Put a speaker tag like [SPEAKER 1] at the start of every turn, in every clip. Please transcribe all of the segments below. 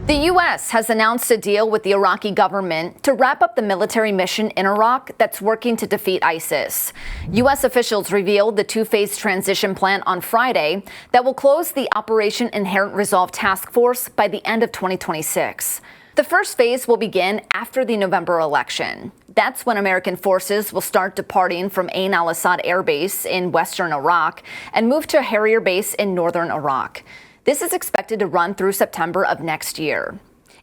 [SPEAKER 1] The U.S. has announced a deal with the Iraqi government to wrap up the military mission in Iraq that's working to defeat ISIS. U.S. officials revealed the two-phase transition plan on Friday that will close the Operation Inherent Resolve Task Force by the end of 2026. The first phase will begin after the November election. That's when American forces will start departing from al-Asad airbase in western Iraq and move to Hareer base in northern Iraq. This is expected to run through September of next year.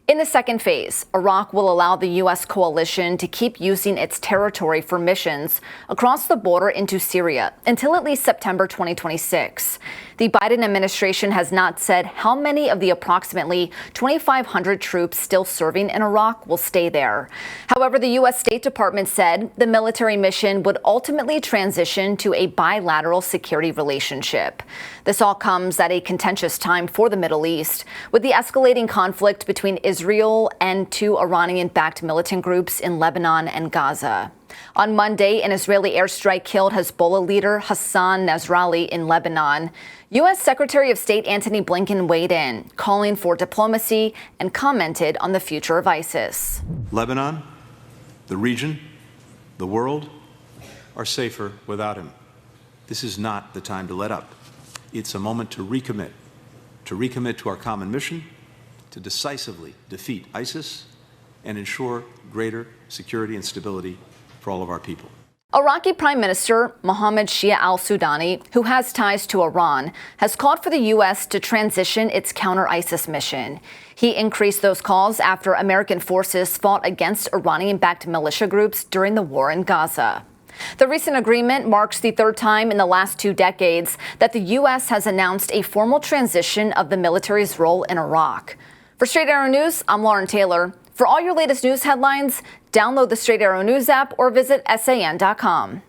[SPEAKER 1] In the second phase, Iraq will allow the U.S. coalition to keep using its territory for missions across the border into Syria until at least September 2026. The Biden administration has not said how many of the approximately 2,500 troops still serving in Iraq will stay there. However, the U.S. State Department said the military mission would ultimately transition to a bilateral security relationship. This all comes at a contentious time for the Middle East, with the escalating conflict between Israel and two Iranian-backed militant groups in Lebanon and Gaza. On Monday, an Israeli airstrike killed Hezbollah leader Hassan Nasrallah in Lebanon. U.S. Secretary of State Antony Blinken weighed in, calling for diplomacy and commented on the future of ISIS.
[SPEAKER 2] Lebanon, the region, the world are safer without him. This is not the time to let up. It's a moment to recommit to our common mission, to decisively defeat ISIS and ensure greater security and stability for all of our people.
[SPEAKER 1] Iraqi Prime Minister Mohammed Shia al-Sudani, who has ties to Iran, has called for the U.S. to transition its counter-ISIS mission. He increased those calls after American forces fought against Iranian-backed militia groups during the war in Gaza. The recent agreement marks the third time in the last 2 decades that the U.S. has announced a formal transition of the military's role in Iraq. For Straight Arrow News, I'm Lauren Taylor. For all your latest news headlines, download the Straight Arrow News app or visit san.com.